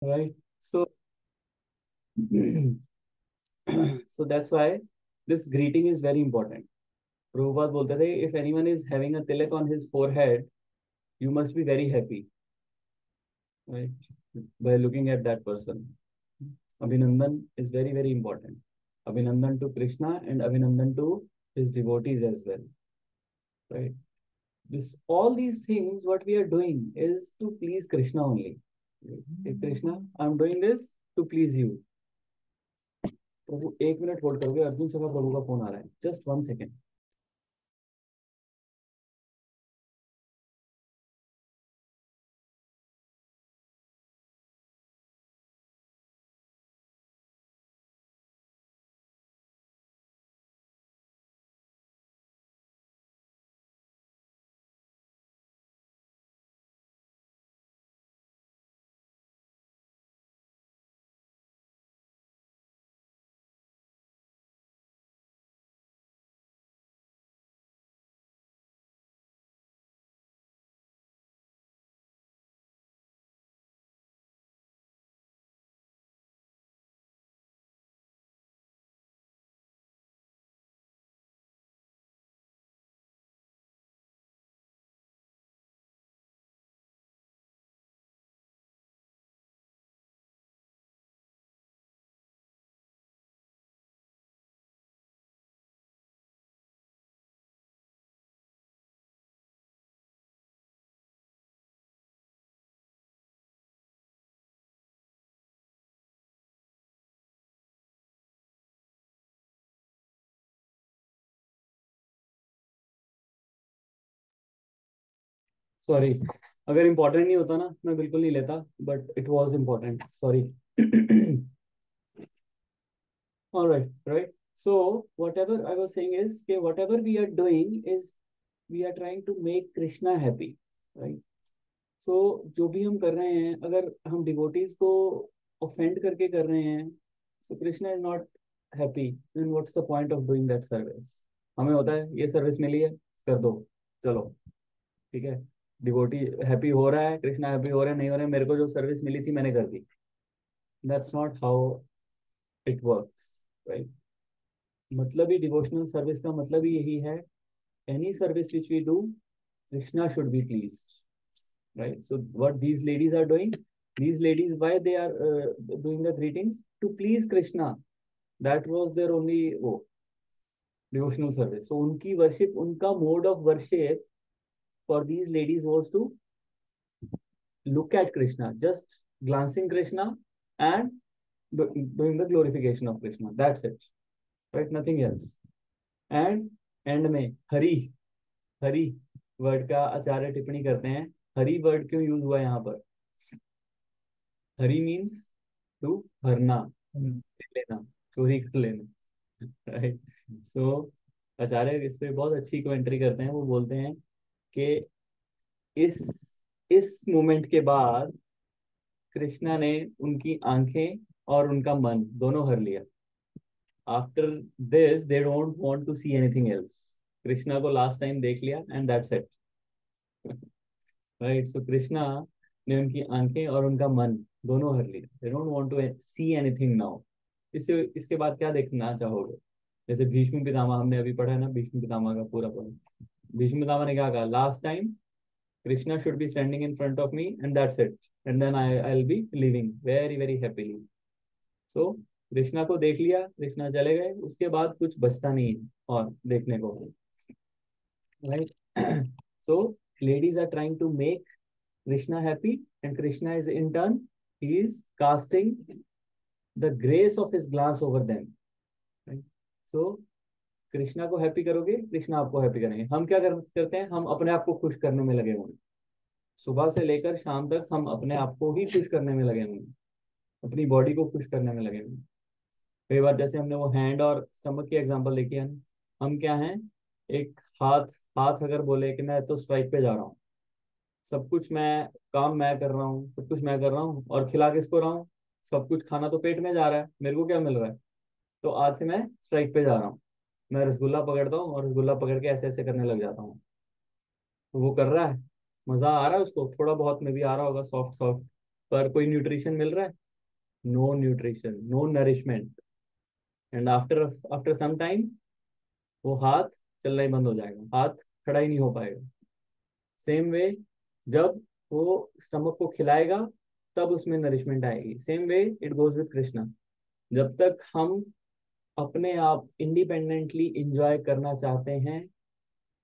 right? So so that's why this greeting is very important. Prabhupada बोलते थे, if anyone is having a tilak on his forehead, you must be very happy, right? By looking at that person. Abhinandan is very, very important. Abhinandan to Krishna and Abhinandan to his devotees as well, right? This all these things what we are doing is to please Krishna only. Hey Krishna, I'm doing this to please you. प्रभु एक minute hold करोगे, अर्जुन सभा प्रभु का phone आ रहा है, just 1 second. Sorry, अगर important नहीं होता ना मैं बिल्कुल नहीं लेता, but it was important, sorry. All right, right. So whatever I was saying is कि whatever we are doing is we are trying to make Krishna happy, right? So जो भी हम कर रहे हैं, अगर हम डिवोटीज को ऑफेंड करके कर रहे हैं, so Krishna is not happy, then what's the point of doing that service? हमें होता है ये सर्विस मिली है, कर दो, चलो ठीक है. डिवोटी हैप्पी हो रहा है, कृष्णा हैप्पी हो रहा है, नहीं हो रहा है, मेरे को जो सर्विस मिली थी मैंने कर दी. That's not how it works, right? मतलब ही डिवोशनल सर्विस का मतलब ही यही है, any service which we do, Krishna should be pleased, right? So what these ladies are doing, these ladies, why they are doing the greetings? To please Krishna. That was their only devotional service. So unki worship, unka mode of worship for these ladies was to look at Krishna, just glancing Krishna and doing the glorification of Krishna. That's it, right? Nothing else. And end में Hari, Hari word का आचार्य टिप्पणी करते हैं, Hari word क्यों use हुआ यहाँ पर? Hari means to हरना, लेना, चोरी कर लेना, राइट? सो आचार्य इस पे बहुत अच्छी कमेंट्री करते हैं. वो बोलते हैं कि इस इस मोमेंट के बाद कृष्णा ने उनकी आंखें और उनका मन दोनों हर लिया. After this they don't want to see anything else. Krishna को लास्ट टाइम देख लिया and that's it, right? So Krishna ने उनकी आंखें और उनका मन दोनों हर लिया. They don't want to see anything now. इससे इसके बाद क्या देखना चाहोगे? जैसे भीष्म पितामह हमने अभी पढ़ा है ना, भीष्म पितामह का पूरा पूरा. भीष्म पितामह ने क्या कहा? Last time Krishna should be standing in front of me and that's it, and then I will be living very very happily. So Krishna को देख लिया, कृष्णा चले गए, उसके बाद कुछ बचता नहीं है और देखने को, right? So ladies are trying to make Krishna happy, and Krishna is in turn, he is casting the grace of his glance over them, right? So Krishna को हैप्पी करोगे, कृष्णा आपको हैप्पी करेंगे. हम क्या करते हैं? हम अपने आप को खुश करने में लगे हुए हैं. सुबह से लेकर शाम तक हम अपने आप को ही खुश करने में लगे हुए हैं, अपनी बॉडी को खुश करने में लगे हुए हैं. कई बार जैसे हमने वो हैंड और स्टमक की एग्जांपल देखी है ना, हम क्या हैं? एक हाथ, हाथ अगर बोले कि मैं तो स्ट्राइक पे जा रहा हूँ, सब कुछ मैं, काम मैं कर रहा हूँ, सब कुछ मैं कर रहा हूँ, और खिला किसको रहा हूँ? सब कुछ खाना तो पेट में जा रहा है, मेरे को क्या मिल रहा है? तो आज से मैं स्ट्राइक पे जा रहा हूँ, मैं रसगुल्ला पकड़ता हूँ और रसगुल्ला पकड़ के ऐसे ऐसे करने लग जाता हूँ. तो वो कर रहा है, मजा आ रहा है उसको, थोड़ा बहुत में भी आ रहा होगा, सॉफ्ट सॉफ्ट, पर कोई न्यूट्रिशन मिल रहा है? No nutrition, no nourishment. And after after some time वो हाथ चलना ही बंद हो जाएगा, हाथ खड़ा ही नहीं हो पाएगा। सेम वे, जब वो स्टमक को खिलाएगा तब उसमें नरिशमेंट आएगी। Same way it goes with Krishna. जब तक हम अपने आप इंडिपेंडेंटली इंजॉय करना चाहते हैं,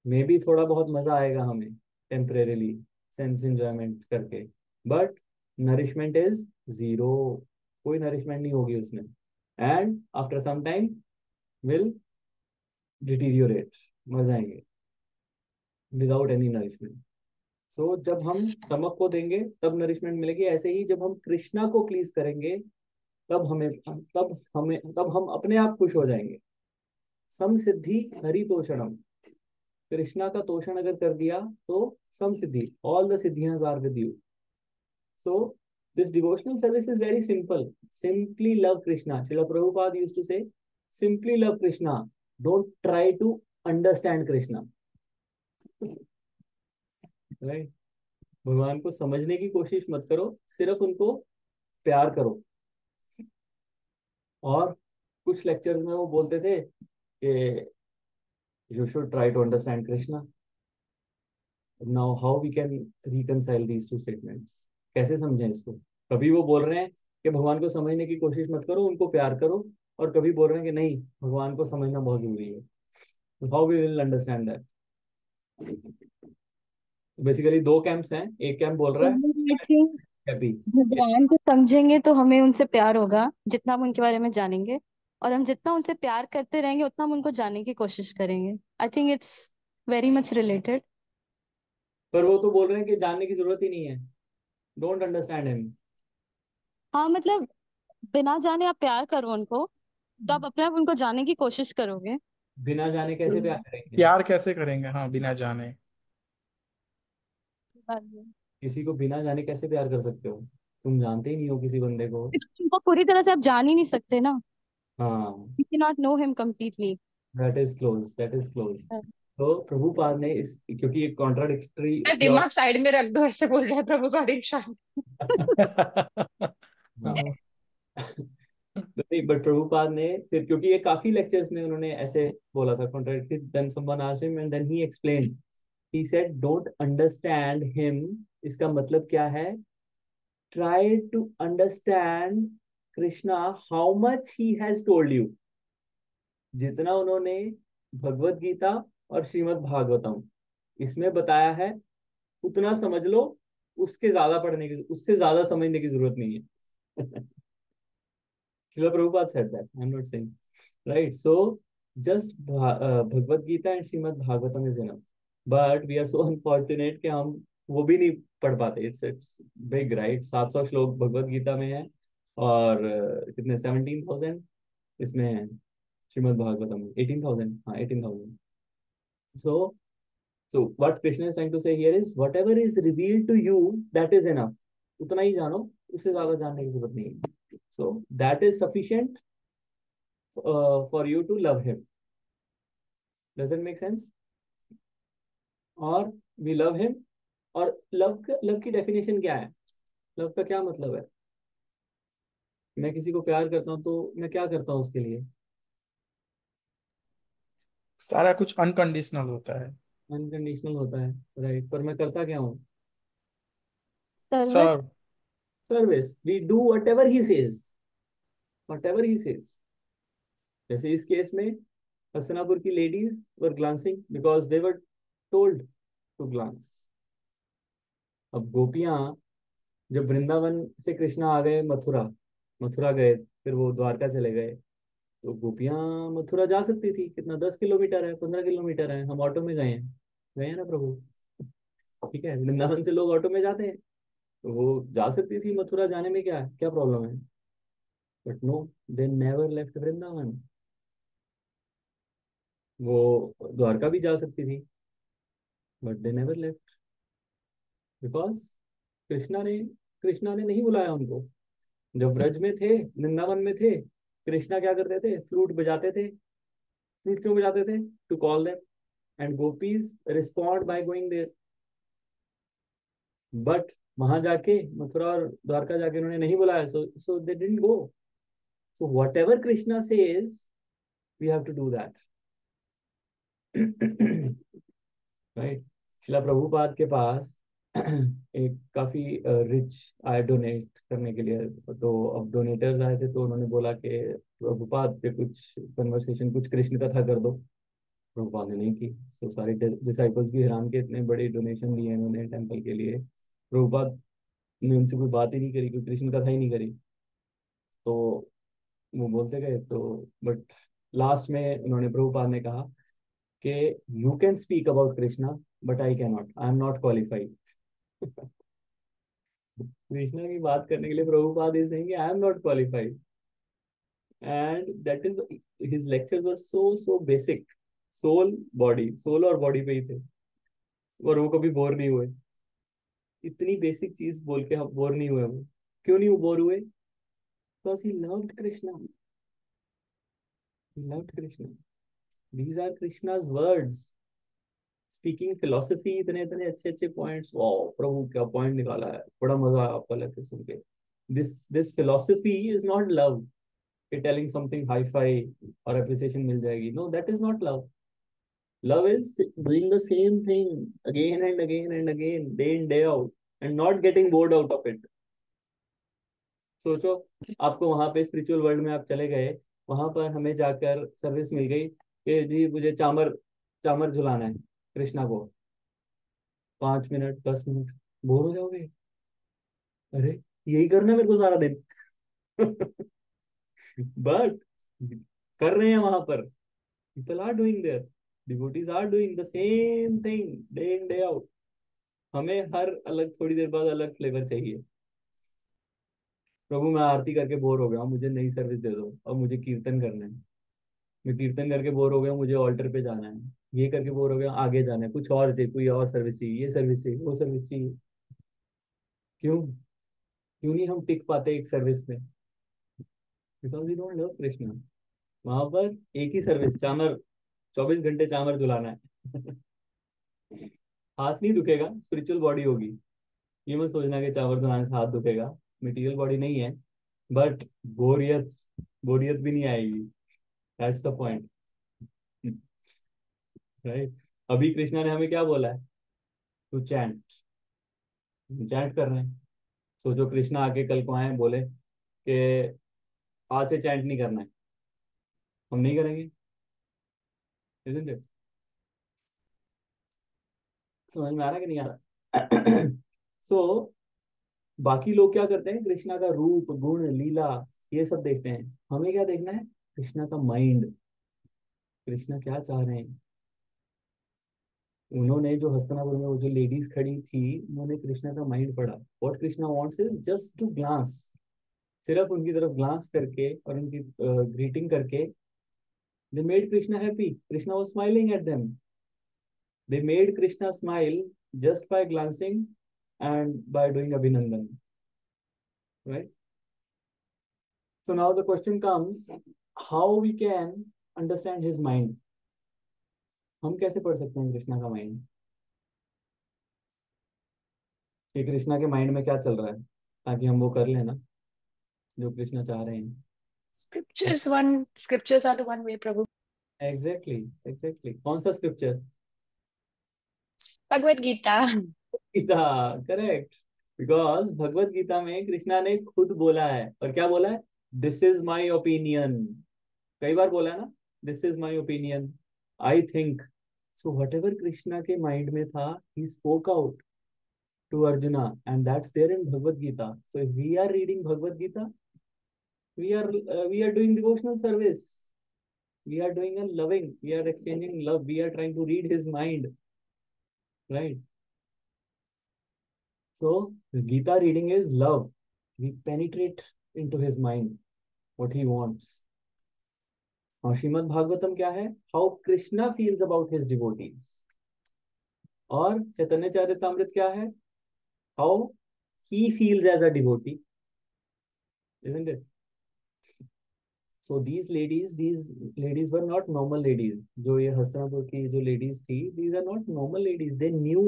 मे बी थोड़ा बहुत मजा आएगा हमें टेम्परेरीली सेंस एंजॉयमेंट करके, बट नरिशमेंट इज जीरो। कोई नरिशमेंट नहीं होगी उसमें, and after some time will deteriorate, मर जाएंगे विदाउट एनी नरिशमेंट। सो जब हम स्टमक को देंगे तब नरिशमेंट मिलेगी। ऐसे ही जब हम कृष्णा को प्लीज करेंगे तब हम अपने आप खुश हो जाएंगे। सम सिद्धि हरि तोषणम। कृष्णा का तोषण अगर कर दिया तो सम सिद्धि, ऑल द सिद्धियां are with you. So this devotional service is very simple. Simply love Krishna. Srila Prabhupada used to say simply love Krishna, don't try to understand Krishna. Right? भगवान को समझने की कोशिश मत करो, सिर्फ उनको प्यार करो। और कुछ लेक्चर्स में वो बोलते थे कि you should try to understand Krishna. Now how we can reconcile these two statements? कैसे समझें इसको? कभी वो बोल रहे हैं कि भगवान को समझने की कोशिश मत करो, उनको प्यार करो, और कभी बोल रहे हैं कि नहीं, भगवान को समझना बहुत जरूरी है। How we will understand that? Basically दो कैंप्स हैं। एक कैंप बोल रहा है आई थिंक हैप्पी। भगवान को समझेंगे तो हमें उनसे प्यार होगा जितना हम उनके बारे में जानेंगे, और हम जितना उनसे प्यार करते रहेंगे उतना हम उनको जानने की कोशिश करेंगे। I think it's very much related. पर वो तो बोल रहे हैं कि जानने की जरूरत ही नहीं है, डोंट अंडरस्टैंड हिम। हाँ मतलब बिना जाने आप प्यार करो उनको, तो आप अपने आप उनको जानने की कोशिश करोगे। बिना जाने कैसे प्यार करेंगे? प्यार कैसे करेंगे, हाँ, बिना जाने। किसी को बिना जाने कैसे प्यार कर सकते हो? तुम जानते ही नहीं हो किसी बंदे को। उनको पूरी तरह से आप जान ही नहीं सकते ना। हाँ, you can not know him completely. That is close, that is close. तो प्रभुपाद ने इस, क्योंकि एक कॉन्ट्राडिक्टरी दिमाग साइड में रख दो, ऐसे बोल रहे हैं प्रभु का दीक्षा। हाँ। नहीं, बट प्रभुपाद ने फिर, क्योंकि ये काफी लेक्चर्स में उन्होंने ऐसे बोला था contradictory, then someone asked him and then he explained. He said don't understand him. इसका मतलब क्या है? Try to understand Krishna how much he has told you. जितना उन्होंने भगवत गीता और श्रीमद् भागवतम इसमें बताया है उतना समझ लो। उसके ज्यादा पढ़ने की, उससे ज्यादा समझने की जरूरत नहीं है। Srila Prabhupada said that. I'm not saying. Right. So just Bhagavad Gita and Srimad Bhagavatam is enough. But we are so unfortunate कि हम वो भी नहीं पढ़ पाते। It's big, right? 700 श्लोक भगवत गीता में है, और कितने 17,000 इसमें है श्रीमद् भागवतम में। 18,000, हाँ 18,000। So what Krishna is trying to say here is whatever is revealed to you, that is enough. उतना ही जानो, उससे ज्यादा जानने की जरूरत नहीं है। So that is sufficient for you to love him. Does it make sense? और we love him। और लव की डेफिनेशन क्या है? लव का क्या मतलब है? मैं किसी को प्यार करता हूँ तो मैं क्या करता हूँ उसके लिए? सारा कुछ अनकंडीशनल होता है। अनकंडीशनल होता है, राइट? पर मैं करता क्या हूँ? Service. Serve. Service. We do whatever he says, whatever he says. जैसे इस केस में हसनापुर की ladies were glancing because they were told to glance. अब गोपियां जब वृंदावन से कृष्णा आ गए मथुरा, मथुरा गए, फिर वो द्वारका चले गए, तो गोपियां मथुरा जा सकती थी। कितना, 10 किलोमीटर है, 15 किलोमीटर है, हम ऑटो में गए हैं, गए हैं ना प्रभु? ठीक है, वृंदावन से लोग ऑटो में जाते हैं, तो वो जा सकती थी मथुरा, जाने में क्या क्या प्रॉब्लम है? But no, they never left Vrindavan. वो द्वारका भी जा सकती थी, but they never left, because Krishna ने नहीं बुलाया उनको। जब ब्रज में थे, वृंदावन में थे, कृष्णा क्या करते थे? फ्लूट बजाते थे। फ्लूट क्यों बजाते थे? To call them, and gopis respond by going there. But वहां जाके मथुरा और द्वारका जाके उन्होंने नहीं बुलाया, so they didn't go. So whatever Krishna says we have to do that. Right. Srila Prabhupada के पास एक काफी रिच आए डोनेट करने के लिए. तो अब डोनेटर्स आए थे तो उन्होंने बोला कि प्रभुपाद पे कुछ कन्वर्सेशन, कुछ कृष्ण कथा कर दो. प्रभुपाद ने नहीं की. तो सारे डिसाइपल्स भी हैरान के इतने बड़े डोनेशन दिए इन्होंने टेम्पल के लिए, प्रभुपाद ने उनसे कोई बात ही नहीं करी, कोई कृष्ण कथा ही नहीं करी. तो वो बोलते गए. तो बट लास्ट में उन्होंने, प्रभुपाद ने कहा कि you can speak about Krishna but I can not, I am not qualified. Krishna की बात करने के लिए Prabhupada is saying I am not qualified. And that is his lectures were so basic. Soul और बॉडी पे ही थे, और वो कभी बोर नहीं हुए. इतनी बेसिक चीज बोल के हम बोर नहीं हुए. वो क्यों नहीं बोर हुए? Because he loved Krishna. He loved Krishna. These are Krishna's words speaking philosophy. इतने इतने अच्छे अच्छे पॉइंट्स. वाओ, प्रभु क्या पॉइंट निकाला है, बड़ा मजा आया आपको लगता है सुन के. This philosophy is not love कि टेलिंग समथिंग हाई फाई और अप्रिसिएशन मिल जाएगी. No, that is not love. Love is doing the same thing again and again and again, day in day out, and not getting bored out of it. सोचो, आपको वहां पे spiritual world में आप चले गए, वहां पर हमें जाकर सर्विस मिल गई कि जी मुझे चामर चामर झुलाना है कृष्णा को. 5 मिनट 10 मिनट बोर हो जाओगे. अरे यही करना है मेरे को सारा दिन. बट कर रहे हैं वहां पर. People are doing there, devotees are doing the same thing day in day out. हमें हर अलग थोड़ी देर बाद अलग फ्लेवर चाहिए. प्रभु मैं आरती करके बोर हो गया हूँ, मुझे नई सर्विस दे दो. अब मुझे कीर्तन करना है. मैं कीर्तन करके बोर हो गया हूँ, मुझे ऑल्टर पे जाना है. ये करके बोर हो गया हूँ, आगे जाना है. कुछ और चाहिए, कोई और सर्विस चाहिए, ये सर्विस चाहिए, वो सर्विस चाहिए. क्यों क्यों नहीं हम टिक पाते एक सर्विस में? Because we don't love Krishna. वहां पर एक ही सर्विस, चामर, 24 घंटे चामर झुलाना है. हाथ नहीं दुखेगा, स्पिरिचुअल बॉडी होगी. ये मत सोचना कि चावल बनाने से हाथ दुखेगा. मटेरियल बॉडी नहीं है, बट बोरियत बोरियत भी नहीं आएगी. That's the point. राइट. अभी कृष्णा ने हमें क्या बोला है? To chant. चैंट कर रहे हैं. सोचो कृष्णा आके कल को आए बोले कि आज से चैंट नहीं करना है, हम नहीं करेंगे. Isn't it? समझ में आ रहा है कि नहीं आ रहा? सो बाकी लोग क्या करते हैं? कृष्णा का रूप, गुण, लीला, ये सब देखते हैं. हमें क्या देखना है? कृष्णा का माइंड. कृष्णा क्या चाह रहे हैं. उन्होंने जो हस्तिनापुर में वो जो लेडीज खड़ी थी, उन्होंने कृष्णा का माइंड पढ़ा. What Krishna wants is just to glance. सिर्फ उनकी तरफ ग्लांस करके और उनकी ग्रीटिंग करके they made Krishna happy. Krishna was smiling at them. They made Krishna smile just by glancing and by doing abhinandan. Right. So now the question comes, how we can understand his mind. हम कैसे पढ़ सकते हैं कृष्णा का माइंड, कि कृष्णा के mind में क्या चल रहा है, ताकि हम वो कर लेना जो कृष्णा चाह रहे हैं. Scriptures are the one way, Prabhu. Exactly. कौन सा स्क्रिप्चर? Bhagavad Gita. Gita. Correct. Because Bhagavad Gita में कृष्णा ने खुद बोला है. और क्या बोला है? This is my opinion. कई बार बोला है ना, this is my opinion, I think. So whatever Krishna के माइंड में था, he spoke out to Arjuna, and that's there in Bhagavad Gita. So if we are reading Bhagavad Gita, we are doing devotional service. We are doing a loving. We are exchanging love. We are trying to read his mind, right? So the Gita reading is love. We penetrate into his mind, what he wants. और श्रीमद् भागवतम क्या है? How Krishna feels about his devotees. और चैतन्य चरितामृत क्या है? How he feels as a devotee, isn't it? So these ladies were not normal ladies. जो ये हस्तिनापुर की जो ladies थी, these are not normal ladies. They knew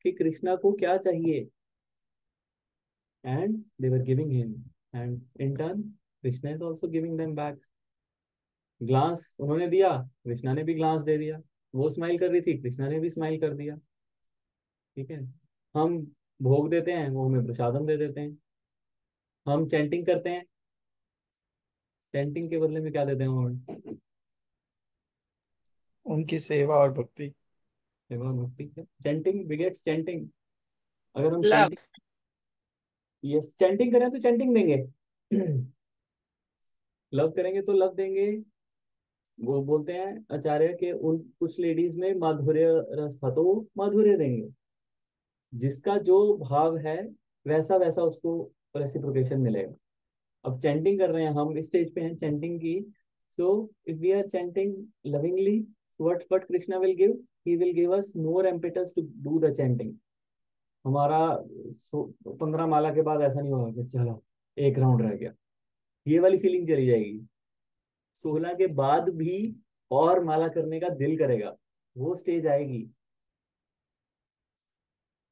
कि कृष्णा को क्या चाहिए. and they were giving him, and in turn Krishna is also giving them back. Glass उन्होंने दिया, कृष्णा ने भी ग्लास दे दिया। वो स्माइल कर रही थी, कृष्णा ने भी स्माइल कर दिया। ठीक है। हम भोग देते हैं, वो हमें प्रसादम दे देते हैं। हम चैंटिंग करते हैं, चैंटिंग के बदले में क्या देते हैं वो हमें? उनकी सेवा और भक्ति। सेवा और भक्ति। Chanting begets chanting. अगर हम लव। चैंटिंग, यस, चैंटिंग करें तो चैंटिंग देंगे। लव करेंगे तो लव देंगे। वो बोलते हैं आचार्य के उन कुछ लेडीज में माधुर्य रस था, तो वो माधुर्य देंगे। जिसका जो भाव है वैसा वैसा उसको रेसिप्रोकेशन मिलेगा। अब चैंटिंग कर रहे हैं, हम इस स्टेज पे हैं चैंटिंग की। So if we are chanting lovingly, what Krishna will give, he will give us more impetus to do the chanting. हमारा 15 माला के बाद ऐसा नहीं होगा कि चलो एक राउंड रह गया, ये वाली फीलिंग चली जाएगी। 16 के बाद भी और माला करने का दिल करेगा, वो स्टेज आएगी।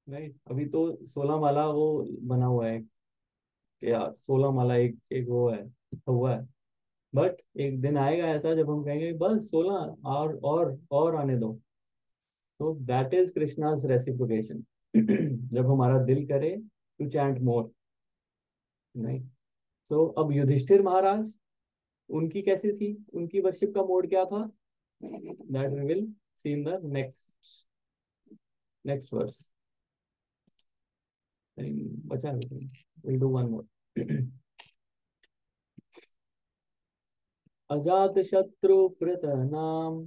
राइट। अभी तो 16 माला वो बना हुआ है कि यार 16 माला एक एक वो है, हुआ है। बट एक दिन आएगा ऐसा जब हम कहेंगे बस 16 और आने दो। तो दैट इज कृष्णाज रेसिप्रोकेशन। जब हमारा दिल करे टू चैंट मोर। राइट। सो अब युधिष्ठिर महाराज, उनकी कैसी थी, उनकी वर्शिप का मोड क्या था, that we will see in the next verse. बचा है, विल डू वन मोर। अजात शत्रु नाम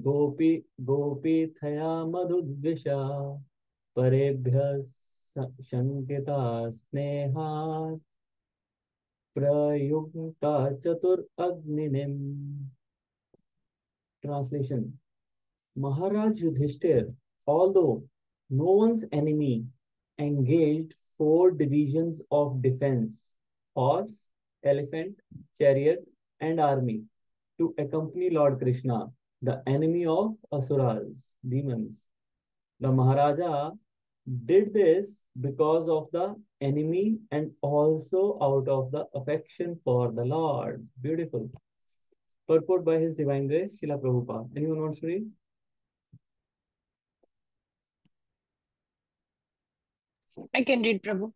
गोपी गोपी थया मधुद्विषा परेभ्य शंकिता स्नेहा प्रयुक्ता चतुरग्निनिम। Translation. Maharaj Yudhishthir, although no one's enemy, engaged 4 divisions of defense, horse, elephant, chariot, and army, to accompany Lord Krishna, the enemy of Asuras, demons. The Maharaja did this because of the enemy and also out of the affection for the Lord. Beautiful. Purport by His Divine Grace, Srila Prabhupada. Anyone wants to read? I can read, Prabhu.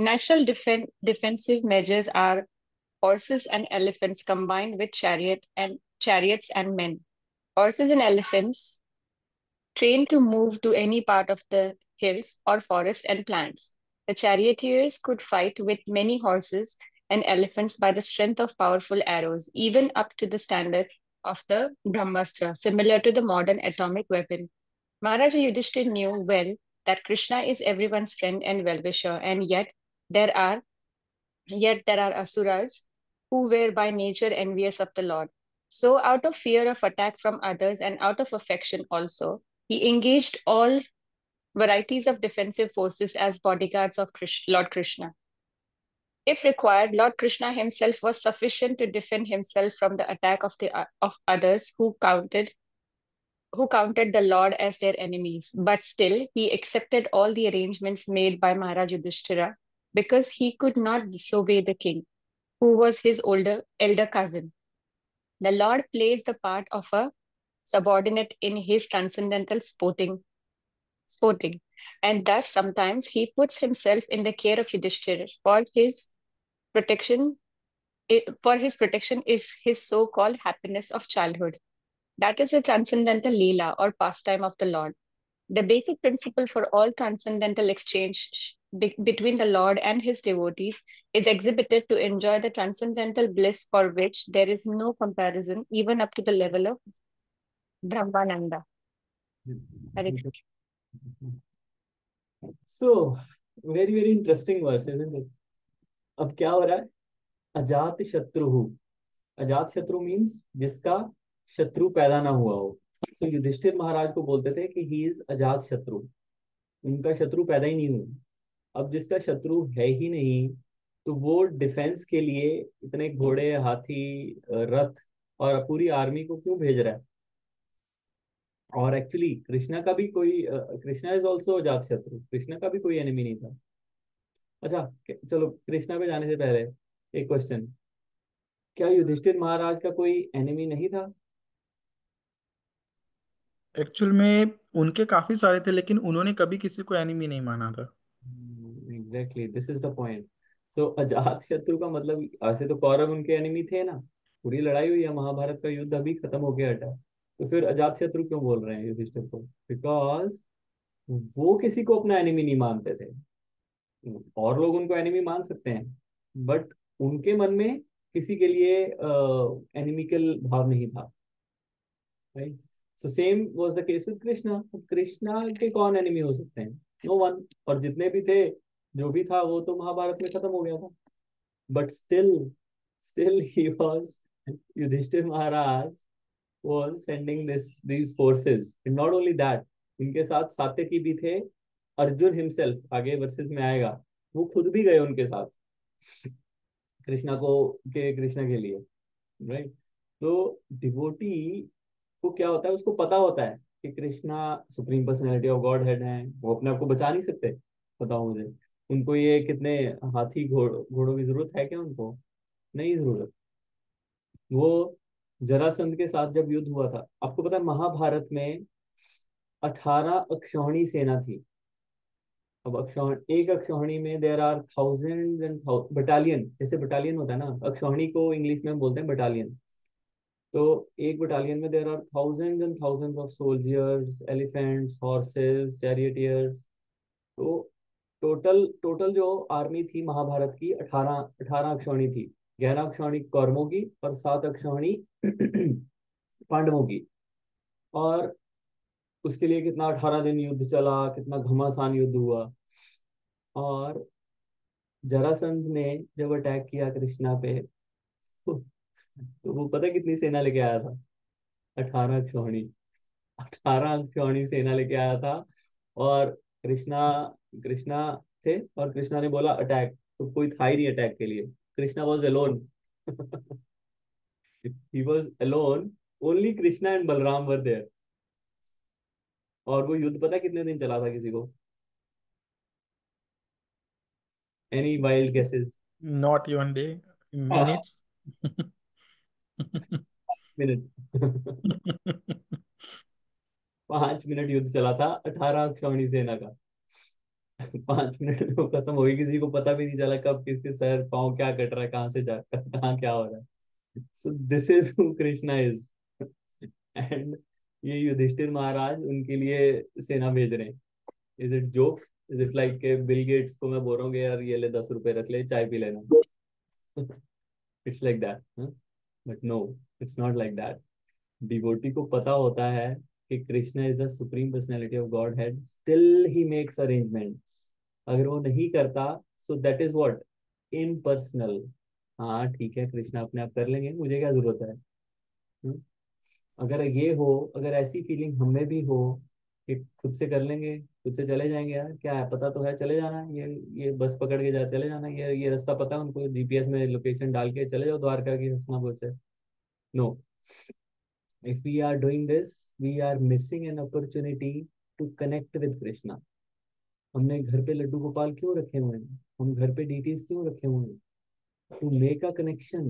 Natural defensive measures are horses and elephants combined with chariots and men. Horses and elephants trained to move to any part of the hills or forest and plants. The charioteers could fight with many horses and elephants by the strength of powerful arrows, even up to the standard of the Brahmastra, similar to the modern atomic weapon. Maharaja Yudhishthir knew well that Krishna is everyone's friend and well-wisher, and there are there are asuras who were by nature envious of the Lord. So, out of fear of attack from others and out of affection also, he engaged all varieties of defensive forces as bodyguards of Lord Krishna. If required, Lord Krishna himself was sufficient to defend himself from the attack of others who counted the Lord as their enemies. But still, he accepted all the arrangements made by Maharaj Yudhishthira because he could not disobey the king, who was his elder cousin. The Lord plays the part of a subordinate in his transcendental sporting, and thus sometimes he puts himself in the care of Yudhishthira for his protection. For his protection is his so-called happiness of childhood. That is a transcendental Leela or pastime of the Lord. The basic principle for all transcendental exchange between the Lord and his devotees is exhibited to enjoy the transcendental bliss for which there is no comparison, even up to the level of Brahmananda. Hare Krishna. So, very, very interesting verse, isn't it? अब क्या हो रहा है? अजात शत्रु। अजात शत्रु means जिसका शत्रु पैदा ना हुआ हो। तो युधिष्ठिर महाराज को बोलते थे कि ही इज अजात शत्रु, उनका शत्रु पैदा ही नहीं हुआ। अब जिसका शत्रु है ही नहीं, तो वो डिफेंस के लिए इतने घोड़े, हाथी, रथ और पूरी आर्मी को क्यों भेज रहा है? और एक्चुअली कृष्णा का भी कोई कृष्णा इज ऑल्सो अजात शत्रु, कृष्णा का भी कोई एनिमी नहीं था। अच्छा, चलो कृष्णा पे जाने से पहले एक क्वेश्चन, क्या युधिष्ठिर महाराज का कोई एनिमी नहीं था? एक्चुअल में उनके काफी सारे थे, लेकिन उन्होंने कभी किसी को एनिमी नहीं माना था। Exactly, this is the point. So Ajatashatru का मतलब, ऐसे तो कौरव उनके एनिमी थे ना, पूरी लड़ाई हुई है, महाभारत का युद्ध अभी खत्म होके हटा, तो फिर अजात शत्रु क्यों बोल रहे हैं युधिष्ठिर को? बिकॉज वो किसी को अपना एनिमी नहीं मानते थे। और लोग उनको एनिमी मान सकते हैं, बट उनके मन में किसी के लिए एनिमिकल भाव नहीं था, right? So same was the case with Krishna. Krishna के कौन एनिमी हो सकते हैं? No one. और जितने भी थे, जो भी था वो तो महाभारत में खत्म हो गया था। But still, still he was, Yudhishthira Maharaj was sending these forces, and not only that, उनके साथ सात्यकी भी थे, अर्जुन हिमसेल्फ आगे वर्सेस में आएगा, वो खुद भी गए उनके साथ कृष्णा को, कृष्णा के लिए, राइट? तो डिवोटी को क्या होता है, उसको पता होता है कि Krishna supreme personality of God head है, वो अपने आप को बचा नहीं सकते। बताओ मुझे, उनको ये कितने हाथी घोड़ों की जरूरत है क्या? उनको नहीं जरूरत। वो जरासंध के साथ जब युद्ध हुआ था, आपको पता है महाभारत में 18 अक्षौहिणी सेना थी। अब एक अक्षौहिणी में there are thousand and battalion, जैसे बटालियन होता है ना, अक्षौहिणी को इंग्लिश में हम बोलते हैं बटालियन। तो एक बटालियन में there are thousand and thousand of soldiers, elephants, horses, charioteers. तो टोटल टोटल जो आर्मी थी महाभारत की, 18 18 अक्षौहिणी थी। 11 अक्षौहिणी कौरवों की और 7 अक्षौहिणी पांडवों की। और उसके लिए कितना 18 दिन युद्ध चला, कितना घमासान युद्ध हुआ। और जरासंध ने जब अटैक किया कृष्णा पे, तो वो पता है कितनी सेना लेके आया था? 18 अक्षौहिणी। 18 अक्षौहिणी सेना लेके आया था। और कृष्णा कृष्णा थे, और कृष्णा ने बोला अटैक, तो कोई था ही नहीं अटैक के लिए। Krishna was alone. He was alone, only Krishna and Balaram were there. और वो युद्ध पता है कितने दिन चला था? किसी को any wild guesses? Not even day, minutes. 5 minute. 5 minute युद्ध चला था 18 अक्षौहिणी सेना का। 5 मिनट में वो खत्म हो गई, किसी को पता भी नहीं चला कब किसके सर पाँव क्या कट रहा है, कहाँ से जा कहाँ क्या हो रहा है। सो this is who Krishna is. And ये युधिष्ठिर महाराज उनके लिए सेना भेज रहे हैं। Is it joke? Is it like के बिल गेट्स को मैं बोल रहा हूँ कि यार ये ले 10 रुपए रख ले, चाय पी लेना? It's like that, but no, it's not like that. Devotee को पता होता है कि Krishna is the supreme personality of godhead, still he makes arrangements. अगर वो नहीं करता, so that is what, impersonal. हाँ ठीक है, कृष्णा अपने आप कर लेंगे, मुझे क्या जरूरत है? हम्म? अगर ये हो, अगर ऐसी फीलिंग हमें भी हो कि खुद से कर लेंगे, खुद से चले जाएंगे, यार क्या है, पता तो है, चले जाना है, ये बस पकड़ के जा चले जाना, ये रास्ता पता है उनको, जीपीएस में लोकेशन डाल के चले जाओ द्वारका की हस्तिनापुर से। No, if we are doing this, we are missing an opportunity to connect with Krishna. हमने घर पे लड्डू गोपाल क्यों रखे हुए हैं? हम घर पे डीटीज क्यों रखे हुए हैं? To make a connection.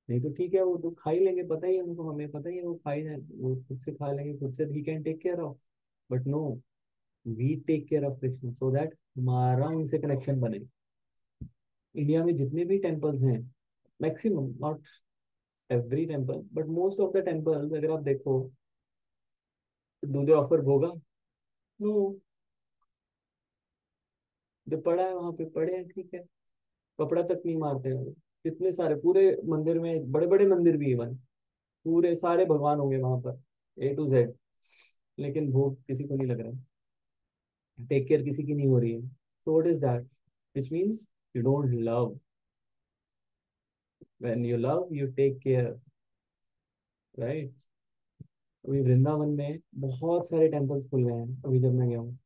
नहीं तो ठीक है, वो तो खा ही लेंगे, पता ही है उनको, हमें पता ही है वो खा ही जाए, वो खुद से खा लेंगे, खुद से ही can take care of. But no, we take care of Krishna so that हमारा उनसे कनेक्शन बने। इंडिया में जितने भी टेम्पल्स हैं, maximum, not every temple but most of the temples, अगर आप देखो, डू दे ऑफर भोगा? नो। जो पड़ा है वहां पे पड़े हैं, ठीक है, कपड़ा तक नहीं मारते हैं। कितने सारे पूरे मंदिर में, बड़े बड़े मंदिर भी, इवन पूरे सारे भगवान होंगे वहां पर, A to Z, लेकिन भोग किसी को नहीं लग रहा है, टेक केयर किसी की नहीं हो रही है। So what is that? Which means you don't love. When you love you take care, right? अभी वृंदावन में बहुत सारे टेम्पल्स खुल गए हैं अभी जब मैं गया हूँ,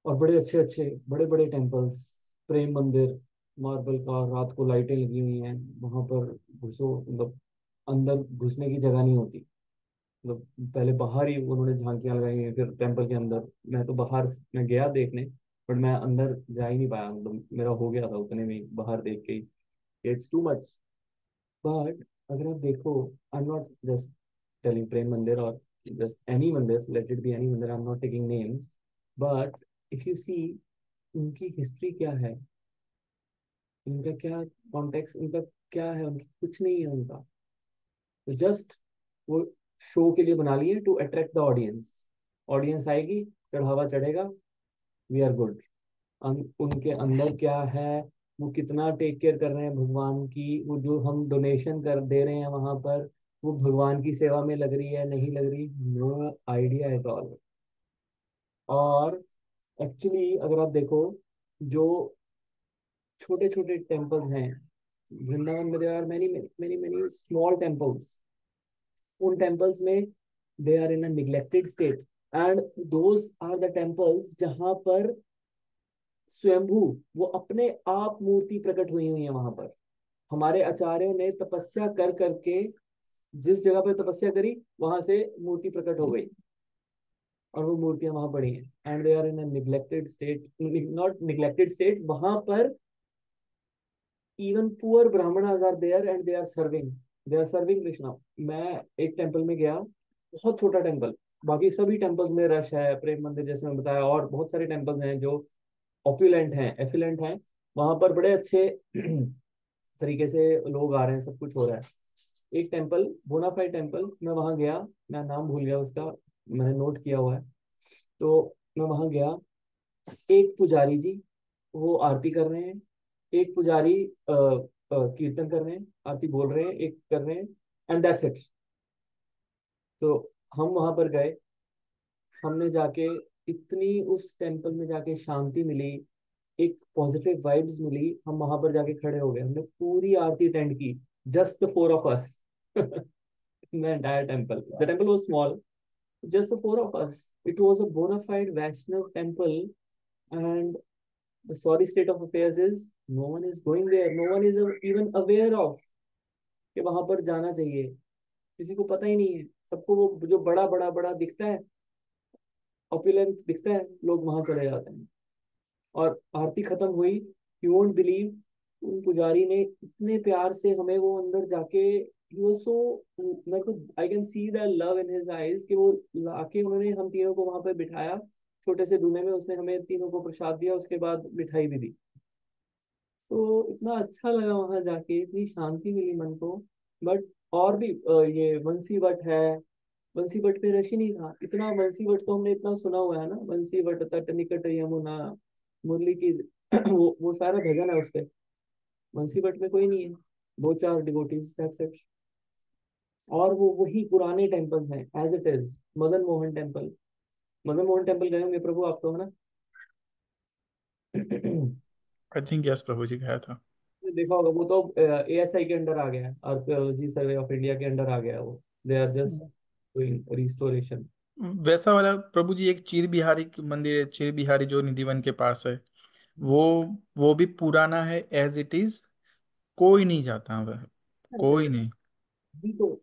और बड़े अच्छे अच्छे बड़े बड़े टेम्पल्स। प्रेम मंदिर, मार्बल का, रात को लाइटें लगी हुई हैं वहां पर, घुसो, मतलब अंदर घुसने की जगह नहीं होती। मतलब पहले बाहर ही उन्होंने झांकियां लगाई हैं, फिर टेम्पल के अंदर। मैं तो बाहर मैं गया देखने, बट मैं अंदर जा ही नहीं पाया, मतलब मेरा हो गया था उतने में ही, बाहर देख के ही। It's too much. बट अगर आप देखो, I am not just telling Prem Mandir और just any mandir, let it be any mandir, I am not taking names, but if you see उनकी हिस्ट्री क्या है, उनका क्या कॉन्टेक्स्ट, उनका क्या है, उनकी कुछ नहीं है उनका। तो जस्ट वो शो के लिए बना लिए to attract the audience. Audience आएगी, चढ़ावा चढ़ेगा, वी आर गुड। उनके अंदर क्या है, वो कितना टेक केयर कर रहे हैं भगवान की, वो जो हम डोनेशन कर दे रहे हैं वहां पर, वो भगवान की सेवा में लग रही है नहीं लग रही, नो आइडिया एट ऑल। और एक्चुअली अगर आप देखो, जो छोटे छोटे टेम्पल्स हैं वृंदावन में, there are many many many small temples. उन टेम्पल्स में they are in a neglected state, and those are the temples जहां पर स्वयंभू, वो अपने आप मूर्ति प्रकट हुई है वहां पर। हमारे आचार्यों ने तपस्या कर करके जिस जगह पर तपस्या करी, वहां से मूर्ति प्रकट हो गई, और वो मूर्तियां वहां पड़ी हैं, and they are in a neglected state, not neglected state, वहां पर even poor brahmanas are there and they are serving Krishna. मैं एक टेम्पल में गया, बहुत छोटा टेम्पल, बाकी सभी टेम्पल्स में रश है, प्रेम मंदिर जैसे मैं बताया, और बहुत सारे टेम्पल्स हैं जो ऑप्युलेंट हैं, एफिलेंट हैं, वहां पर बड़े अच्छे तरीके से लोग आ रहे हैं, सब कुछ हो रहा है। एक टेम्पल, बोनाफाइड टेम्पल, मैं वहां गया, मैं नाम भूल गया उसका, मैंने नोट किया हुआ है। तो मैं वहां गया, एक पुजारी जी वो आरती कर रहे हैं, एक पुजारी कीर्तन कर रहे हैं, आरती बोल रहे हैं, एक कर रहे हैं, एंड दैट्स इट। तो हम वहां पर गए, हमने जाके इतनी उस टेम्पल में जाके शांति मिली, एक पॉजिटिव वाइब्स मिली, हम वहां पर जाके खड़े हो गए, हमने पूरी आरती अटेंड की, just the four of us in the entire temple. The temple was small, just the four of us. It was a bona fide Vaishnav temple, and the sorry state of affairs is no one is going there. No one is even aware of कि वहां पर जाना चाहिए। किसी को पता ही नहीं है। सबको वो जो बड़ा बड़ा बड़ा दिखता है, ऑपुलेंट दिखता है, लोग वहां चले जाते हैं। और आरती खत्म हुई, यू वोंट बिलीव, उन पुजारी ने इतने प्यार से हमें वो अंदर जाके, he was so, मेरे को I can see the love in his eyes, कि वो लाके उन्होंने हम तीनों को वहां पे बिठाया, छोटे से डूने में, उसने हमें तीनों को प्रसाद दिया, उसके बाद मिठाई भी दी। तो इतना अच्छा लगा वहां जाके, इतनी शांति मिली मन को। बट और भी ये बंसी वट है, बंसी वट पे रश ही नहीं था इतना। बंसी वट तो हमने इतना सुना हुआ है ना, बंसी वट तट निकट यमुना, मुरली की वो सारा भजन है उस पे। बंसी वट में कोई नहीं है, दो चार डिवोटीज, दैट्स इट। और वो वही पुराने टेम्पल्स हैं as it is. Madan Mohan temple, Madan Mohan temple गए होंगे प्रभु आप तो, है ना? आई थिंक यस प्रभु जी गया था। देखा होगा, वो तो एएसआई के अंडर आ गया है, आर्कियोलॉजी सर्वे ऑफ इंडिया के अंडर आ गया है वो। They are just doing restoration. वैसा वाला प्रभु जी एक चीर बिहारी की मंदिर है, चीर बिहारी जो निधिवन के पास है, वो वो भी पुराना है एज इट इज, कोई नहीं जाता वह, कोई नहीं। भी तो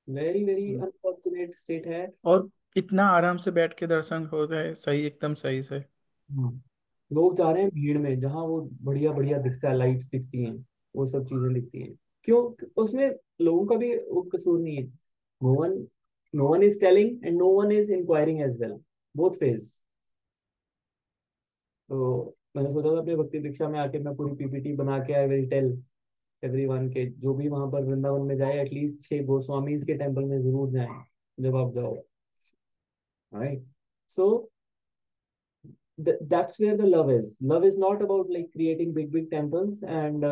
वेरी वेरी अनफॉर्चुनेट स्टेट है। और इतना आराम से बैठ के दर्शन होता है, सही, एकदम सही से। हाँ, लोग जा रहे हैं भीड़ में, जहाँ वो बढ़िया बढ़िया दिखता है, लाइट्स दिखती हैं, वो सब चीजें दिखती हैं। क्यों? उसमें लोगों का भी वो कसूर नहीं है। No one is telling and no one is inquiring as well, both phase. तो मैंने सोचा था अपने भक्ति दीक्षा में आके मैं पूरी पीपीटी बना के आई विल टेल एवरीवन के, जो भी वहां पर वृंदावन में जाए एटलीस्ट 6 गोस्वामीज के टेम्पल में जरूर जाएं जब आप जाओ, right? So that's where the love is. Love is not about like creating big temples and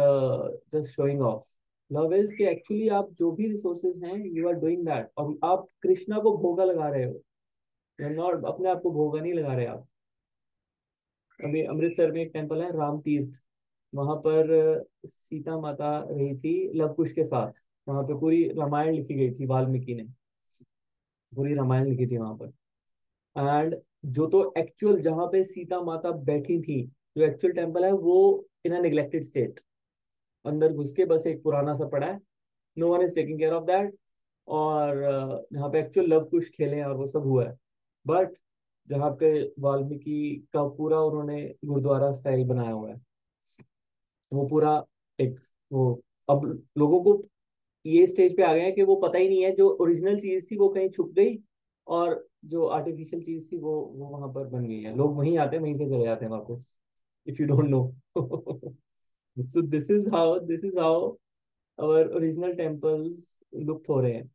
just showing off. Love is कि actually आप जो भी resources हैं, you are doing that, और आप कृष्णा को भोगा लगा रहे हो, you're not, अपने आप को भोगा नहीं लगा रहे आप। अभी अमृतसर में एक टेम्पल है राम तीर्थ, वहां पर सीता माता रही थी लव कुश के साथ। वहां पे पूरी रामायण लिखी गई थी, वाल्मीकि ने पूरी रामायण लिखी थी वहां पर। एंड जो तो एक्चुअल जहां पे सीता माता बैठी थी, जो एक्चुअल टेम्पल है, वो इन अ नेग्लेक्टेड स्टेट, अंदर घुस के बस एक पुराना सा पड़ा है, no one is taking care of that. और जहाँ पे एक्चुअल लव कुश खेले हैं और वो सब हुआ है। बट जहाँ पे वाल्मीकि का पूरा उन्होंने गुरुद्वारा स्टाइल बनाया हुआ है, वो पूरा एक वो, अब लोगों को ये स्टेज पे आ गए हैं कि वो पता ही नहीं है जो ओरिजिनल चीज थी वो कहीं छुप गई, और जो आर्टिफिशियल चीज थी वो वहां पर बन गई है। लोग वहीं आते हैं, वहीं से चले जाते हैं वापस, if you don't know. So this is how our original temples लुप्त हो रहे हैं।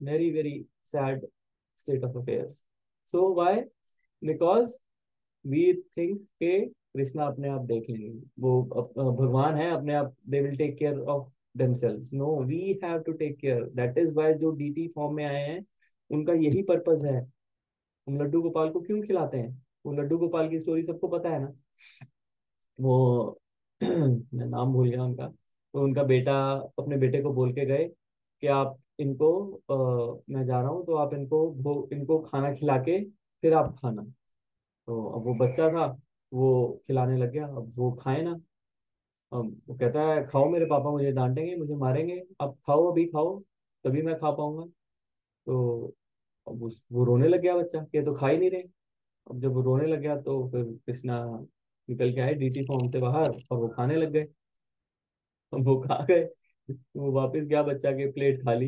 Very very sad state of affairs. So why? Because we think के कृष्णा अपने आप देख लेंगे, वो भगवान है अपने आप, they will take care of themselves. No, we have to take care. That is why जो डीटी फॉर्म में आए हैं उनका यही पर्पस है। हम लड्डू गोपाल को क्यों खिलाते हैं? वो लड्डू गोपाल की स्टोरी सबको पता है ना। वो मैं नाम भूल गया उनका। तो उनका बेटा अपने बेटे को बोल के गए कि आप इनको मैं जा रहा हूँ तो आप इनको खाना खिला के फिर आप खाना। तो अब वो बच्चा था, वो खिलाने लग गया। अब वो खाए ना, अब वो कहता है खाओ, मेरे पापा मुझे डांटेंगे, मुझे मारेंगे, अब खाओ, अभी खाओ तभी मैं खा पाऊंगा। तो अब वो रोने लग गया बच्चा, कि ये तो खा ही नहीं रहे। अब जब वो रोने लग गया तो फिर कृष्णा निकल के आए डीटी फॉर्म से बाहर और वो खाने लग गए। अब वो खा गए, वो वापस गया, बच्चा के प्लेट खाली।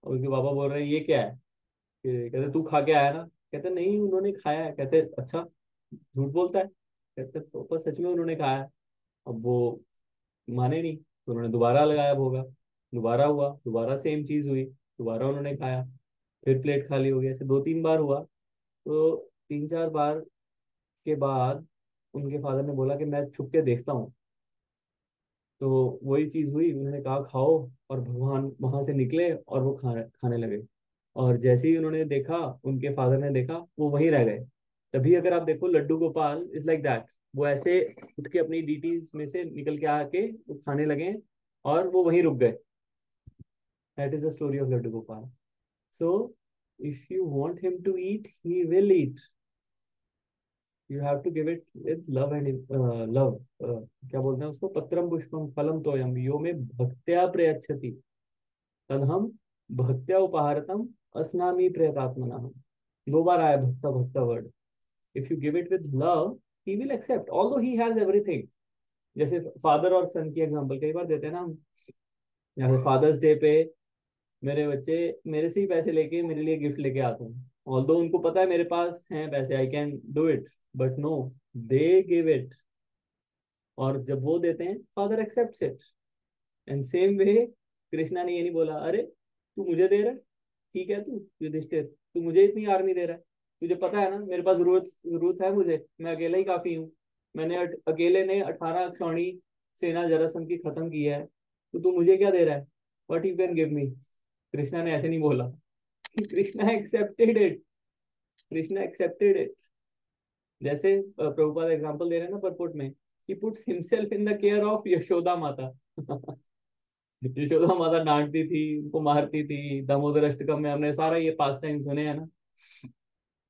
और उसके पापा बोल रहे हैं ये क्या है? कहते तू खा के आया ना? कहते नहीं उन्होंने खाया है। कहते अच्छा, झूठ बोलता है? कहते पापा सच में उन्होंने खाया है। अब वो माने नहीं, तो उन्होंने दोबारा लगाया भोगा, दोबारा हुआ, दोबारा सेम चीज हुई, दोबारा उन्होंने खाया, फिर प्लेट खाली हो गई। ऐसे 2-3 बार हुआ। तो 3-4 बार के बाद उनके फादर ने बोला कि मैं छुप के देखता हूँ। तो वही चीज हुई, उन्होंने कहा खाओ, और भगवान वहां से निकले और वो खाने लगे। और जैसे ही उन्होंने देखा, उनके फादर ने देखा, वो वहीं रह गए। तभी अगर आप देखो Laddu Gopal is like that, वो ऐसे उठ के अपनी डीटीज में से निकल के आके वो खाने लगे और वो वहीं रुक गए। That is the story of Laddu Gopal. So if you want him to eat he will eat, you have to give it with love and love. क्या बोलते हैं उसको, पत्रम पुष्पम फलम तोयम यो में भक्त्या प्रयच्छति तदहम भक्त्या उपहारतम अस्नामी प्रयतात्मना। 2 बार आया भक्ता भक्ता word. If you give it with love he will accept although he has everything. जैसे फादर और सन की एग्जांपल कई बार देते हैं ना हम। जैसे फादर्स डे पे मेरे बच्चे मेरे से ही पैसे लेके मेरे लिए गिफ्ट लेके आते हैं, ऑल्दो उनको पता है मेरे पास हैं पैसे, I can do it, but no, they give it. और जब वो देते हैं father accepts it. And same way Krishna ने ये नहीं बोला अरे तू मुझे दे रहा है, ठीक है तू युधिष्ठिर, तू मुझे इतनी आर्मी दे रहा है, तुझे पता है ना मेरे पास जरूरत जरूरत है मुझे, मैं अकेला ही काफी हूँ, मैंने अकेले ने 18 क्षौणी सेना जरासंध की खत्म की है, तो तू मुझे क्या दे रहा है? What you can give me? Krishna ने ऐसे नहीं बोला। Krishna accepted it. Krishna accepted it. जैसे प्रभुपाद एग्जांपल दे रहे हैं ना परपोर्ट में, he puts himself in the care of Yashoda माता। यशोदा माता डांटती थी, उनको मारती थी, दामोदर अष्टकम में हमने सारा ये पास टाइम सुने हैं ना।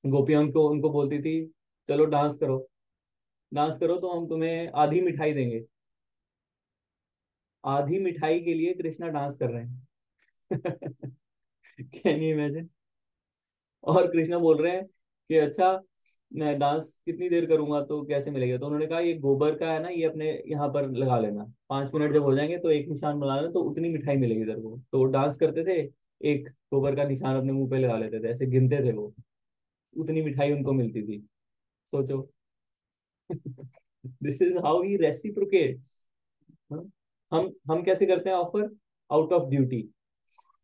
गोपियां उनको उनको बोलती थी चलो डांस करो, डांस करो तो हम तुम्हें आधी मिठाई देंगे। आधी मिठाई के लिए कृष्णा डांस कर रहे हैं। Can you imagine? और कृष्णा बोल रहे हैं कि अच्छा मैं डांस कितनी देर करूंगा तो कैसे मिलेगा? तो उन्होंने कहा ये गोबर का है ना, ये अपने यहाँ पर लगा लेना, 5 मिनट जब हो जाएंगे तो एक निशान बना लेना, तो उतनी मिठाई मिलेगी तेरे को। तो वो डांस करते थे, एक गोबर का निशान अपने मुंह पे लगा लेते थे, ऐसे गिनते थे वो, उतनी मिठाई उनको मिलती थी। सोचो। This is how he reciprocates. हम कैसे करते हैं ऑफर? Out of duty.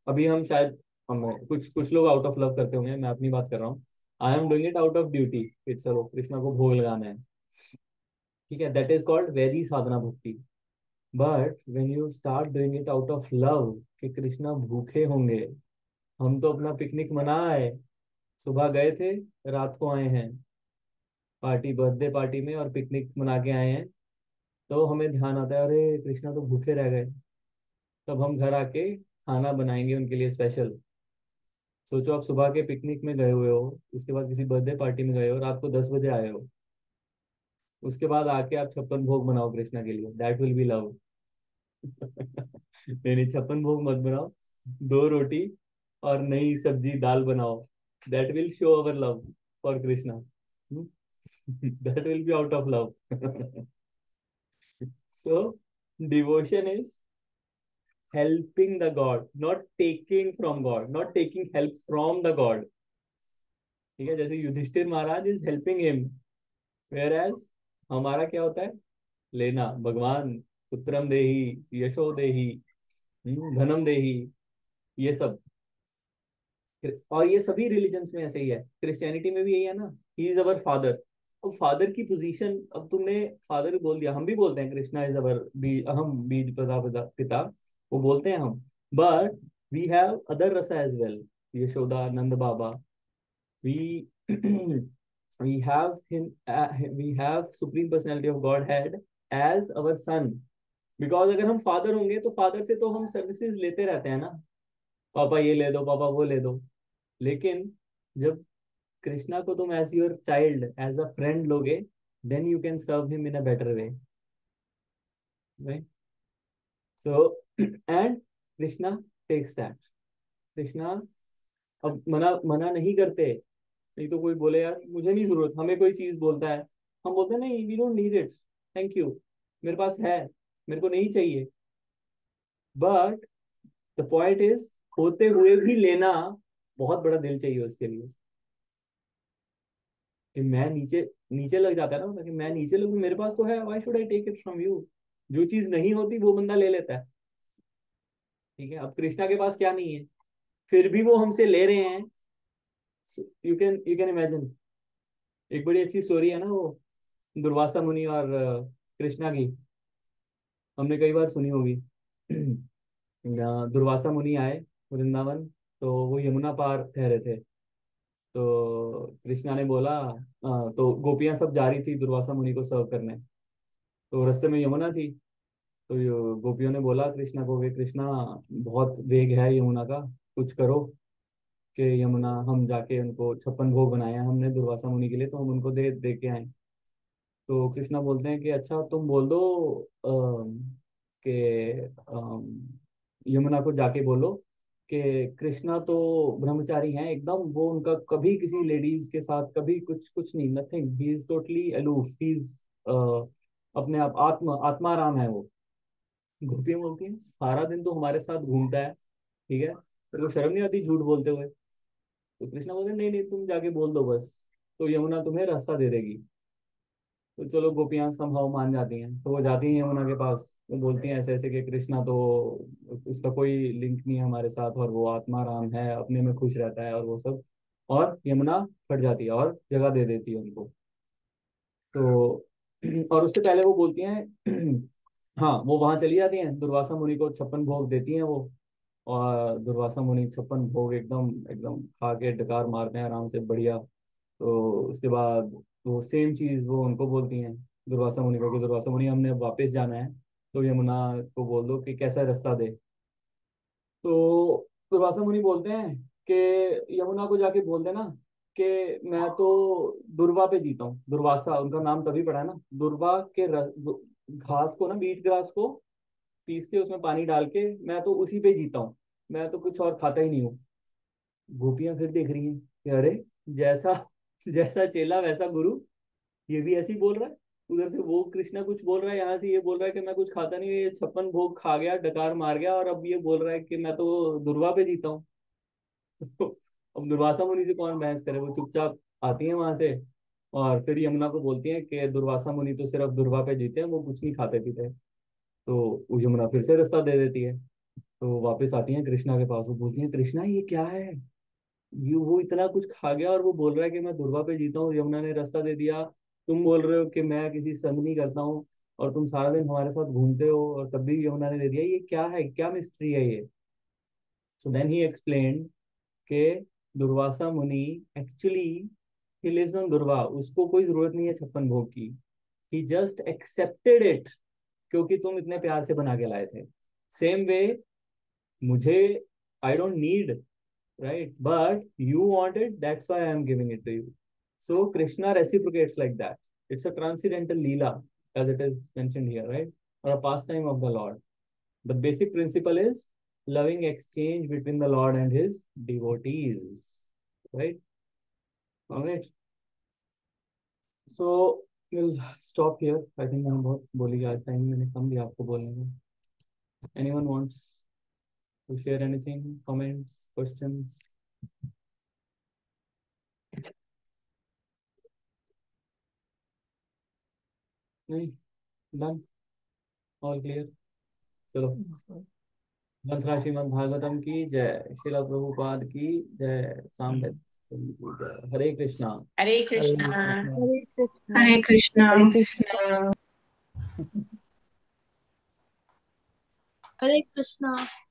अभी हम शायद, हम कुछ कुछ लोग आउट ऑफ लव करते होंगे, मैं अपनी बात कर रहा हूँ। I am doing it out of duty कि चलो कृष्णा को भोग लगाना है, ठीक है, दैट इज कॉल्ड वैदी साधना भक्ति। But when you start doing it out of love कि कृष्णा भूखे होंगे, हम तो अपना पिकनिक मनाए, सुबह गए थे, रात को आए हैं पार्टी, बर्थडे पार्टी में, और पिकनिक मना के आए हैं, तो हमें ध्यान आता है अरे कृष्णा तो भूखे रह गए। तब हम घर आके खाना बनाएंगे उनके लिए स्पेशल। सोचो आप सुबह के पिकनिक में गए हुए हो, उसके बाद किसी बर्थडे पार्टी में गए हो, रात को 10 बजे आए हो, उसके बाद आके आप 56 भोग बनाओ कृष्णा के लिए, दैट विल बी लव। नहीं नहीं, 56 भोग मत बनाओ, 2 रोटी और नई सब्जी दाल बनाओ, that will show our love for Krishna. That will be out of love. So devotion is helping the God, not taking from God, not taking help from the God. ठीक है, जैसे Yudhishthir Maharaj is helping him, whereas हमारा क्या होता है, लेना, भगवान पुत्रम देहि, यशो देहि, धनम देहि, ये सब। और ये सभी रिलीजन्स में ऐसे ही है, क्रिश्चियनिटी में भी यही है ना, ही इज अवर फादर। अब फादर की पोजीशन, अब तुमने फादर बोल दिया, हम भी बोलते हैं कृष्णा इज अवर अहम बीज पिता, वो बोलते हैं हम, बट वी हैव अदर रसा as well, Yashoda, Nand Baba, we we have him, we have supreme personality of Godhead as our son, because अगर हम फादर होंगे तो फादर से तो हम सर्विसेज लेते रहते हैं ना, पापा ये ले दो, पापा वो ले दो। लेकिन जब कृष्णा को तुम as your child, as a friend लोगे, then you can serve him in a better way, right? So and Krishna takes that. Krishna अब मना मना नहीं करते। नहीं तो कोई बोले यार मुझे नहीं जरूरत, हमें कोई चीज बोलता है, हम बोलते हैं नहीं, we don't need it, thank you, मेरे पास है, मेरे को नहीं चाहिए। बट द पॉइंट इज, होते हुए भी लेना, बहुत बड़ा दिल चाहिए उसके लिए। कि मैं नीचे नीचे लग जाता है ना, कि मैं नीचे लगूं, मेरे पास तो है, why should I take it from you. जो चीज नहीं होती वो बंदा ले लेता है, ठीक है। अब कृष्णा के पास क्या नहीं है, फिर भी वो हमसे ले रहे हैं। You can imagine. एक बड़ी अच्छी स्टोरी है ना वो, दुर्वासा मुनि और कृष्णा की, हमने कई बार सुनी होगी। दुर्वासा मुनि आए वृंदावन, तो वो यमुना पार ठहरे थे। तो कृष्णा ने बोला, तो गोपियां सब जा रही थी दुर्वासा मुनि को सर्व करने, तो रास्ते में यमुना थी। तो गोपियों ने बोला कृष्णा को कि कृष्णा, बहुत वेग है यमुना का, कुछ करो कि यमुना, हम जाके उनको 56 भोग बनाए हैं हमने दुर्वासा मुनि के लिए, तो हम उनको दे दे के आए। तो कृष्णा बोलते हैं कि अच्छा तुम बोल दो कि यमुना को जाके बोलो कि कृष्णा तो ब्रह्मचारी हैं एकदम, वो उनका कभी किसी लेडीज के साथ कभी कुछ कुछ नहीं, nothing, he is totally aloof, he is अपने आप आत्माराम है वो। गोपियां बोलती हैं सारा दिन तो हमारे साथ घूमता है, ठीक है, तेरे को शर्म नहीं आती झूठ बोलते हुए। तो कृष्णा बोलते हैं नहीं नहीं, तुम जाके बोल दो बस, तो यमुना तुम्हें रास्ता दे देगी। तो चलो गोपियां संभव मान जाती हैं, तो वो जाती हैं यमुना के पास, वो बोलती हैं ऐसे ऐसे कि कृष्णा तो, उसका कोई लिंक नहीं है हमारे साथ, और वो आत्मा राम है, अपने में खुश रहता है और वो सब। और यमुना फट जाती है और जगह दे देती है उनको। तो और उससे पहले वो बोलती हैं हाँ, वो वहां चली जाती हैं, दुर्वासा मुनि को 56 भोग देती हैं वो। और दुर्वासा मुनि 56 भोग एकदम एकदम खा के डकार मारते हैं आराम से, बढ़िया। तो उसके बाद वो सेम चीज वो उनको बोलती हैं, दुर्वासा मुनि को, कि दुर्वासा मुनि हमने अब वापस जाना है, तो यमुना को बोल दो कि कैसा रास्ता दे। तो दुर्वासा मुनि बोलते हैं कि यमुना को जाके बोल देना कि मैं तो दुर्वा पे जीता हूँ। दुर्वासा उनका नाम तभी पड़ा है ना, दुर्वा के घास को ना, बीट ग्रास को पीस के उसमें पानी डाल के, मैं तो उसी पे जीता हूँ, मैं तो कुछ और खाता ही नहीं हूँ। गोपियां फिर देख रही हैं कि अरे, जैसा जैसा चेला वैसा गुरु, ये भी ऐसे ही बोल रहा है। उधर से वो कृष्णा कुछ बोल रहा है, यहाँ से ये बोल रहा है कि मैं कुछ खाता नहीं, ये 56 भोग खा गया, डकार मार गया, और अब ये बोल रहा है कि मैं तो दुर्वा पे जीता हूँ। अब दुर्वासा मुनि से कौन बहस करे, वो चुपचाप आती है वहां से, और फिर यमुना को बोलती है कि दुर्वासा मुनि तो सिर्फ दुर्वा पे जीते हैं, वो कुछ नहीं खाते पीते। तो वो यमुना फिर से रास्ता दे देती है। तो वापस आती है कृष्णा के पास, वो बोलती है कृष्णा ये क्या है, ये वो इतना कुछ खा गया और वो बोल रहा है कि मैं दुर्वा पे जीता हूँ, यमुना ने रास्ता दे दिया, तुम बोल रहे हो कि मैं किसी संग नहीं करता हूँ, और तुम सारा दिन हमारे साथ घूमते हो, और तब भी यमुना ने दे दिया, ये क्या है, क्या मिस्ट्री है ये। सो देन ही एक्सप्लेन्ड के दुर्वासा मुनि एक्चुअली, ही लिव्स ऑन दुर्वा, उसको कोई जरूरत नहीं है 56 भोग की, ही जस्ट एक्सेप्टेड इट, क्योंकि तुम इतने प्यार से बना के लाए थे। सेम वे, मुझे, I don't need, right, but you want it, that's why I am giving it to you. So Krishna reciprocates like that. It's a transcendental leela, as it is mentioned here, right, or a pastime of the Lord. The basic principle is loving exchange between the Lord and his devotees. Right? All right. So we'll stop here. I think हम बहुत बोल गए आज, time मैंने कम दिया आपको बोलने को. Anyone wants to share anything? Comments, questions? नहीं, done, all clear. चलो, मंत्रा श्रीमद् भागवतम की जय, श्रील प्रभुपाद की जय, सांबे की जय. हरे कृष्णा. Hare हरे Krishna. कृष्णा. हरे कृष्णा. Hare Krishna. हरे कृष्णा. Hare Krishna.